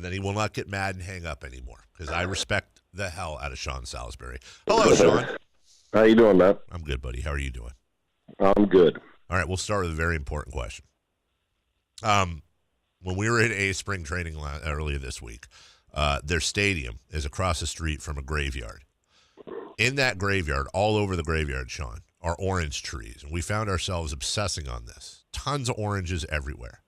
then he will not get mad and hang up anymore because I respect the hell out of Sean Salisbury. Hello, Sean. How you doing, Matt? I'm good, buddy. How are you doing? I'm good. All right, we'll start with a very important question. When we were at a spring training earlier this week, their stadium is across the street from a graveyard. In that graveyard, all over the graveyard, Sean, are orange trees, and we found ourselves obsessing on this. Tons of oranges everywhere.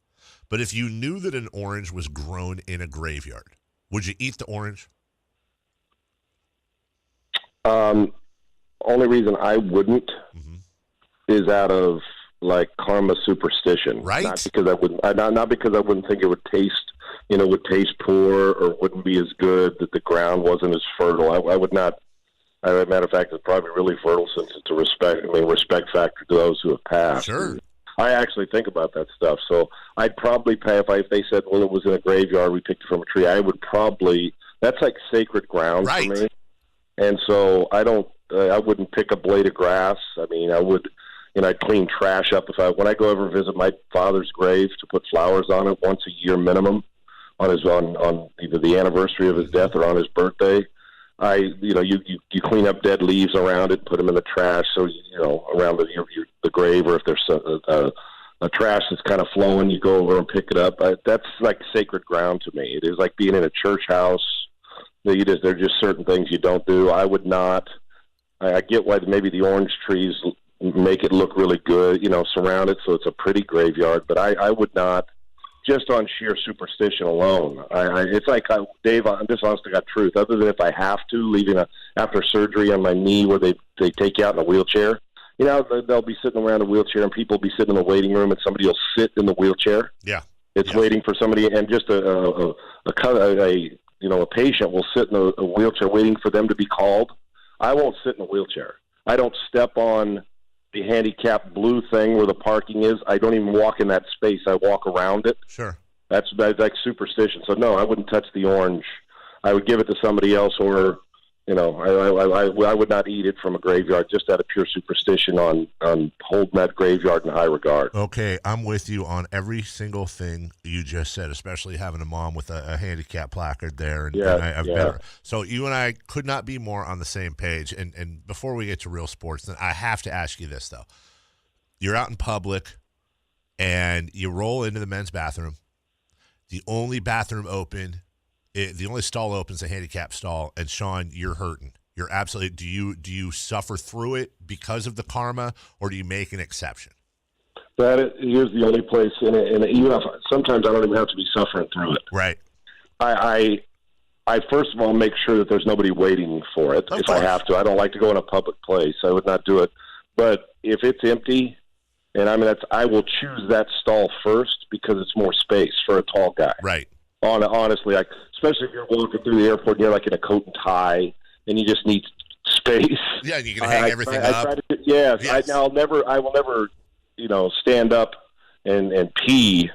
But if you knew that an orange was grown in a graveyard, would you eat the orange? Only reason I wouldn't is out of like karma superstition, right? Not because I wouldn't. Not because I wouldn't think it would taste poor or wouldn't be as good, that the ground wasn't as fertile. I would not. As a matter of fact, it's probably really fertile since it's a respect factor to those who have passed. Sure. I actually think about that stuff. So I'd probably pay if they said, well, it was in a graveyard, we picked it from a tree. I would probably, that's like sacred ground for me. And so I wouldn't pick a blade of grass. I mean, I would, I'd clean trash up when I go over and visit my father's grave to put flowers on it once a year minimum on either the anniversary of his death or on his birthday. You clean up dead leaves around it, put them in the trash. So, around the grave, or if there's a trash that's kind of flowing, you go over and pick it up. That's like sacred ground to me. It is like being in a church house. There are just certain things you don't do. I would not. I get why maybe the orange trees make it look really good, surround it so it's a pretty graveyard. But I would not, just on sheer superstition alone. It's like, Dave, I'm just honest to God truth. Other than if I have to, leaving after surgery on my knee where they take you out in a wheelchair, they'll be sitting around a wheelchair and people will be sitting in the waiting room and somebody will sit in the wheelchair. Yeah. It's waiting for somebody, and just a patient will sit in a wheelchair waiting for them to be called. I won't sit in a wheelchair. I don't step on the handicapped blue thing where the parking is. I don't even walk in that space. I walk around it. Sure. That's like superstition. So no, I wouldn't touch the orange. I would give it to somebody else, or I would not eat it from a graveyard just out of pure superstition on holding that graveyard in high regard. Okay, I'm with you on every single thing you just said, especially having a mom with a handicap placard there. So you and I could not be more on the same page. And before we get to real sports, then I have to ask you this, though. You're out in public, and you roll into the men's bathroom. The only bathroom open, the only stall open is a handicap stall, and Sean, you're hurting. You're absolutely. Do you suffer through it because of the karma, or do you make an exception? Here's the only place, sometimes I don't even have to be suffering through it. Right. I first of all make sure that there's nobody waiting for it. If I have to, I don't like to go in a public place. I would not do it. But if it's empty, and I will choose that stall first because it's more space for a tall guy. Right. Honestly, especially if you're walking through the airport and you're like in a coat and tie and you just need space. Yeah, you can hang everything up. Yes. I will never, stand up and pee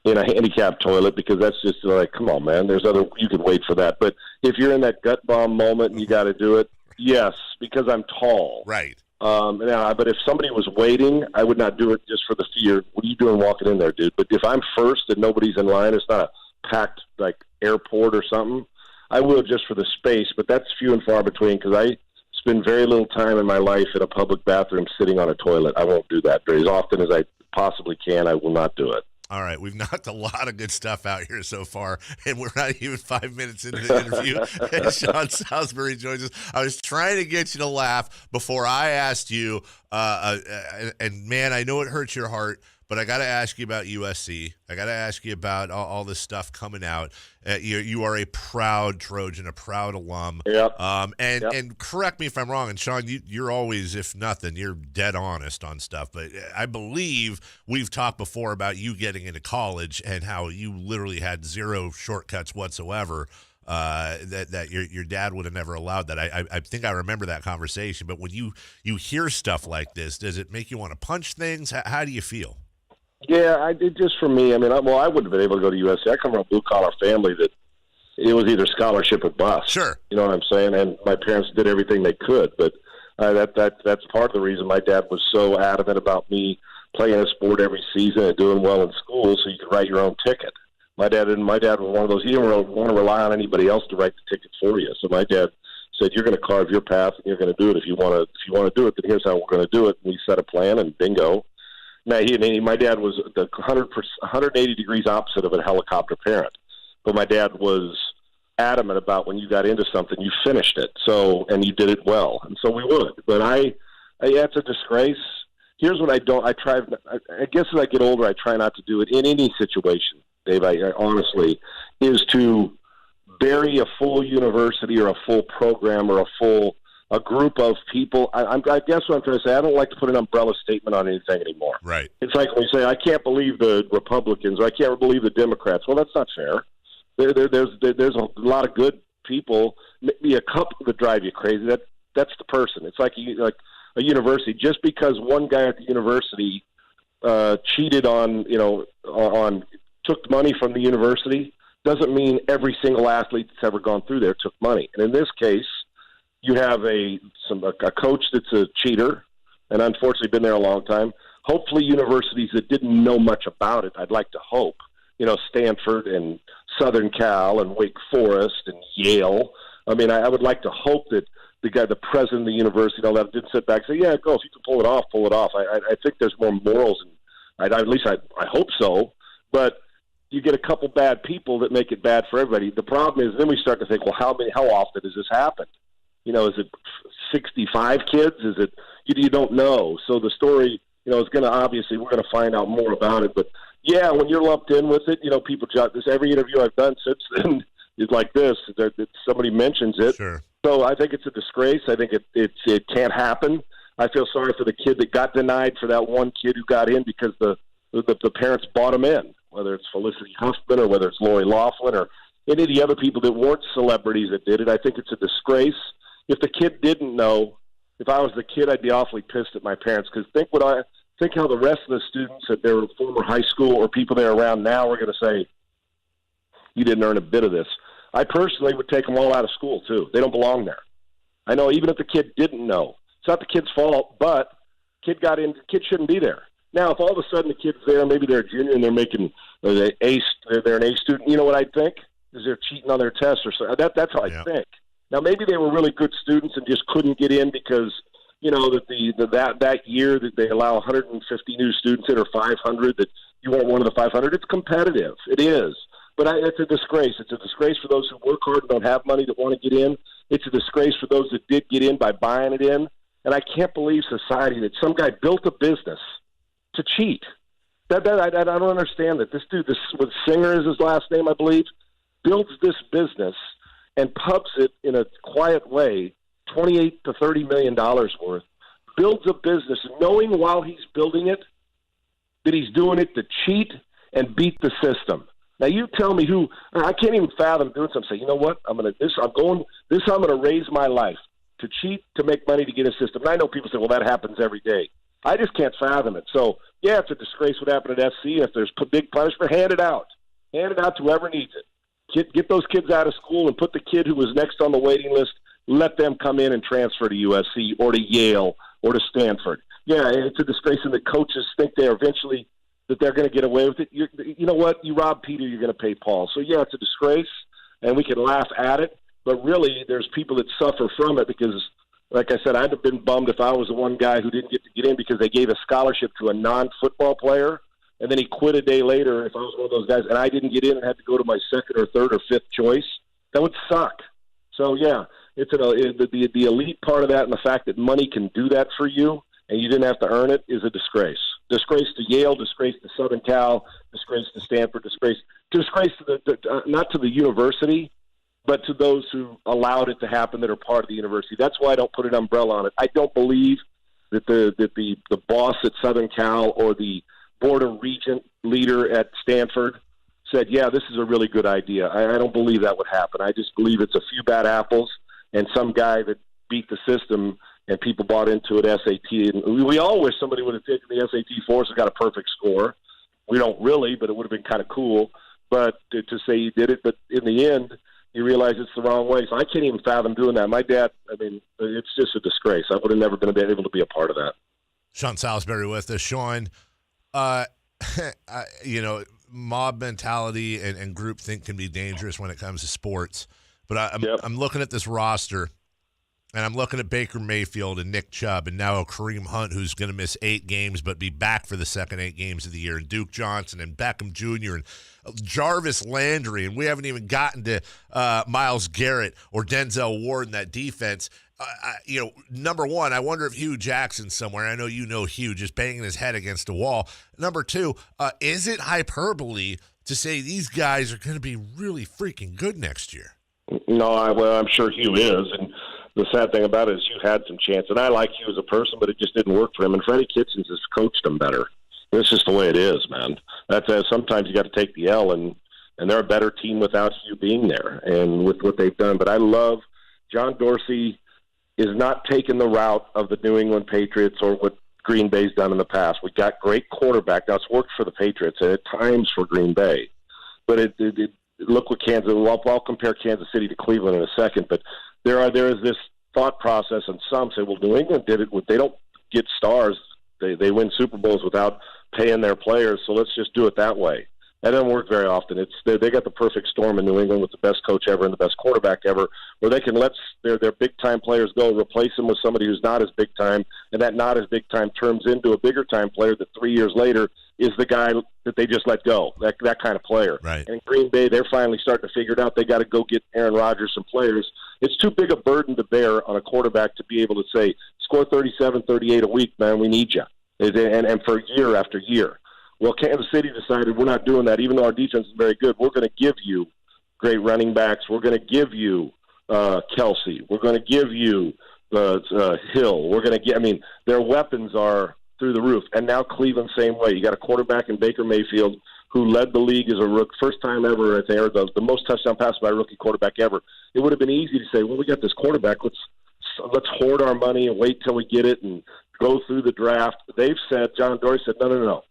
in a handicapped toilet, because that's just like, come on, man. You can wait for that. But if you're in that gut bomb moment and you got to do it, yes, because I'm tall. Right. But if somebody was waiting, I would not do it just for the fear. What are you doing walking in there, dude? But if I'm first and nobody's in line, it's not a packed like airport or something, I will just for the space. But that's few and far between, because I spend very little time in my life in a public bathroom sitting on a toilet. I won't do that very as often as I possibly can. I will not do it. All right, we've knocked a lot of good stuff out here so far, and we're not even 5 minutes into the interview. And Sean Salisbury joins us. I was trying to get you to laugh before I asked you, and man, I know it hurts your heart, but I got to ask you about USC. I got to ask you about all this stuff coming out. You are a proud Trojan, a proud alum. Yep. And correct me if I'm wrong. And Sean, you're always, if nothing, you're dead honest on stuff. But I believe we've talked before about you getting into college and how you literally had zero shortcuts whatsoever. That your dad would have never allowed that. I think I remember that conversation. But when you hear stuff like this, does it make you want to punch things? How do you feel? Yeah, just for me, I wouldn't have been able to go to USC. I come from a blue-collar family that it was either scholarship or bust. Sure. You know what I'm saying? And my parents did everything they could. But that's part of the reason my dad was so adamant about me playing a sport every season and doing well in school so you could write your own ticket. My dad was one of those. He didn't really want to rely on anybody else to write the ticket for you. So my dad said, "You're going to carve your path, and you're going to do it. If you want to do it, then here's how we're going to do it." And we set a plan, and bingo. Now, my dad was the 180 degrees opposite of a helicopter parent, but my dad was adamant about when you got into something, you finished it. So, and you did it well, and so we would. But it's a disgrace. Here's what I guess as I get older, I try not to do it in any situation, Dave. I honestly, is to bury a full university or a full program or a group of people. I guess what I'm trying to say, I don't like to put an umbrella statement on anything anymore. Right. It's like when we say, I can't believe the Republicans or I can't believe the Democrats. Well, that's not fair. There's a lot of good people, maybe a couple that drive you crazy. That's the person. It's like a university. Just because one guy at the university cheated on took money from the university doesn't mean every single athlete that's ever gone through there took money. And in this case, you have a coach that's a cheater, and unfortunately been there a long time. Hopefully universities that didn't know much about it, I'd like to hope, Stanford and Southern Cal and Wake Forest and Yale. I mean, I would like to hope that the president of the university and all that didn't sit back and say, yeah, go, if you can pull it off, pull it off. I think there's more morals, and at least I hope so. But you get a couple bad people that make it bad for everybody. The problem is then we start to think, well, how often has this happened? Is it 65 kids? Is it you don't know? So the story, is going to obviously we're going to find out more about it. But yeah, when you're lumped in with it, people judge this. Every interview I've done since then is like this. That somebody mentions it. Sure. So I think it's a disgrace. I think it can't happen. I feel sorry for the kid that got denied, for that one kid who got in because the parents bought him in, whether it's Felicity Huffman or whether it's Lori Loughlin or any of the other people that weren't celebrities that did it. I think it's a disgrace. If the kid didn't know, if I was the kid, I'd be awfully pissed at my parents, because think how the rest of the students at their former high school or people they're around now are going to say, you didn't earn a bit of this. I personally would take them all out of school, too. They don't belong there. I know even if the kid didn't know, it's not the kid's fault, but kid got in, kid shouldn't be there. Now, if all of a sudden the kid's there, maybe they're a junior and they're they're an A student, you know what I'd think? Is they're cheating on their tests or something. That's how I think. Now, maybe they were really good students and just couldn't get in because, that year that they allow 150 new students in or 500, that you weren't one of the 500. It's competitive. It is. But it's a disgrace. It's a disgrace for those who work hard and don't have money that want to get in. It's a disgrace for those that did get in by buying it in. And I can't believe society that some guy built a business to cheat. I don't understand that. This dude, with Singer is his last name, I believe, builds this business and pubs it in a quiet way, $28 to $30 million worth, builds a business knowing while he's building it that he's doing it to cheat and beat the system. Now you tell me I can't even fathom doing something. Say, you know what? I'm going to raise my life to cheat, to make money, to get a system. And I know people say, well, that happens every day. I just can't fathom it. So yeah, it's a disgrace what happened at SC. If there's big punishment, hand it out. Hand it out to whoever needs it. Get those kids out of school and put the kid who was next on the waiting list, let them come in and transfer to USC or to Yale or to Stanford. Yeah, it's a disgrace, and the coaches think they're eventually that they're going to get away with it. You know what? You rob Peter, you're going to pay Paul. So, yeah, it's a disgrace, and we can laugh at it. But really, there's people that suffer from it because, like I said, I'd have been bummed if I was the one guy who didn't get to get in because they gave a scholarship to a non-football player, and then he quit a day later if I was one of those guys, and I didn't get in and had to go to my second or third or fifth choice. That would suck. So, yeah, it's the elite part of that, and the fact that money can do that for you and you didn't have to earn it is a disgrace. Disgrace to Yale, disgrace to Southern Cal, disgrace to Stanford, disgrace to not to the university, but to those who allowed it to happen that are part of the university. That's why I don't put an umbrella on it. I don't believe that the boss at Southern Cal or the board of regent leader at Stanford said, yeah, this is a really good idea. I don't believe that would happen. I just believe it's a few bad apples and some guy that beat the system and people bought into it SAT. And we all wish somebody would have taken the SAT for us and got a perfect score. We don't really, but it would have been kind of cool. But to say you did it, but in the end, you realize it's the wrong way. So I can't even fathom doing that. My dad, it's just a disgrace. I would have never been able to be a part of that. Sean Salisbury with us. Sean, mob mentality and groupthink can be dangerous when it comes to sports. But I'm looking at this roster, and I'm looking at Baker Mayfield and Nick Chubb, and now Kareem Hunt, who's going to miss 8 games but be back for the second 8 games of the year, and Duke Johnson and Beckham Jr. and Jarvis Landry, and we haven't even gotten to Myles Garrett or Denzel Ward in that defense. Number one, I wonder if Hugh Jackson's somewhere. I know you know Hugh, just banging his head against a wall. Number two, is it hyperbole to say these guys are going to be really freaking good next year? No, I'm sure Hugh is, and the sad thing about it is Hugh had some chance, and I like Hugh as a person, but it just didn't work for him, and Freddie Kitchens has coached him better. It's just the way it is, man. That's sometimes you got to take the L, and they're a better team without Hugh being there and with what they've done. But I love John Dorsey is not taking the route of the New England Patriots or what Green Bay's done in the past. We got great quarterback. Now, it's worked for the Patriots and at times for Green Bay. But look what Kansas – I'll compare Kansas City to Cleveland in a second, but there is this thought process, and some say, well, New England did it. They don't get stars. They win Super Bowls without paying their players, so let's just do it that way. That doesn't work very often. They got the perfect storm in New England with the best coach ever and the best quarterback ever, where they can let their big-time players go, replace them with somebody who's not as big-time, and that not as big-time turns into a bigger-time player that 3 years later is the guy that they just let go, that kind of player. Right. And in Green Bay, they're finally starting to figure it out. They got to go get Aaron Rodgers some players. It's too big a burden to bear on a quarterback to be able to say, score 37, 38 a week, man, we need you. And for year after year. Well, Kansas City decided we're not doing that. Even though our defense is very good, we're going to give you great running backs. We're going to give you Kelsey. We're going to give you Hill. We're going to get. I mean, their weapons are through the roof. And now Cleveland, same way. You got a quarterback in Baker Mayfield who led the league as a rookie, first time ever, I think, or the most touchdown pass by a rookie quarterback ever. It would have been easy to say, well, we got this quarterback. Let's hoard our money and wait till we get it and go through the draft. They've said, John Dorsey said, no.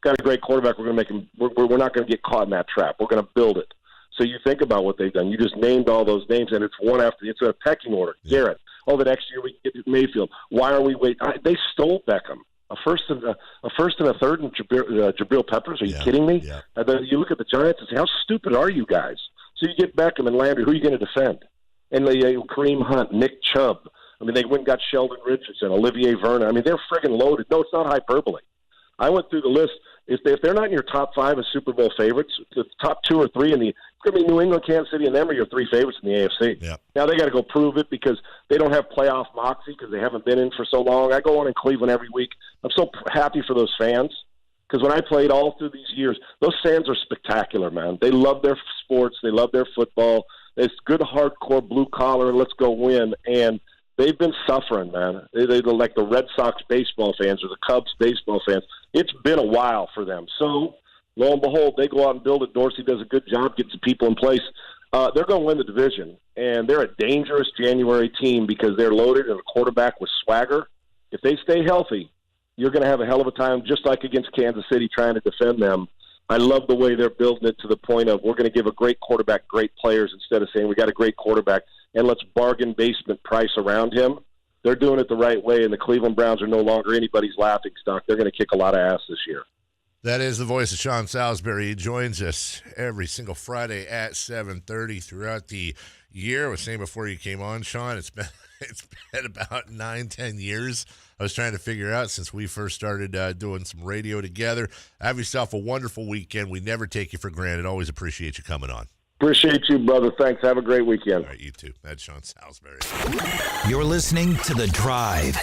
Got a great quarterback. We're going to make him. We're not going to get caught in that trap. We're going to build it. So you think about what they've done. You just named all those names, and it's one after. It's a pecking order. Yeah. Garrett. Oh, the next year we get Mayfield. Why are we waiting? They stole Beckham. A first and a third, and Jabril Peppers. Are you kidding me? Yeah. And then you look at the Giants and say, how stupid are you guys? So you get Beckham and Landry. Who are you going to defend? And Kareem Hunt, Nick Chubb. I mean, they went and got Sheldon Richardson, Olivier Vernon. I mean, they're friggin' loaded. No, it's not hyperbole. I went through the list. If they're not in your top 5 as Super Bowl favorites, the top 2 or 3 it's going to be New England, Kansas City, and them are your 3 favorites in the AFC. Yeah. Now they got to go prove it because they don't have playoff moxie because they haven't been in for so long. I go on in Cleveland every week. I'm so happy for those fans because when I played all through these years, those fans are spectacular, man. They love their sports. They love their football. It's good, hardcore, blue-collar, let's go win. And they've been suffering, man. They're like the Red Sox baseball fans or the Cubs baseball fans. It's been a while for them. So, lo and behold, they go out and build it. Dorsey does a good job, gets the people in place. They're going to win the division, and they're a dangerous January team because they're loaded and a quarterback with swagger. If they stay healthy, you're going to have a hell of a time, just like against Kansas City, trying to defend them. I love the way they're building it to the point of we're going to give a great quarterback great players instead of saying we got a great quarterback and let's bargain basement price around him. They're doing it the right way, and the Cleveland Browns are no longer anybody's laughingstock. They're going to kick a lot of ass this year. That is the voice of Sean Salisbury. He joins us every single Friday at 7:30 throughout the year. I was saying before you came on, Sean, it's been about 9-10 years. I was trying to figure out since we first started doing some radio together. Have yourself a wonderful weekend. We never take you for granted. Always appreciate you coming on. Appreciate you, brother. Thanks. Have a great weekend. All right, you too. That's Sean Salisbury. You're listening to The Drive.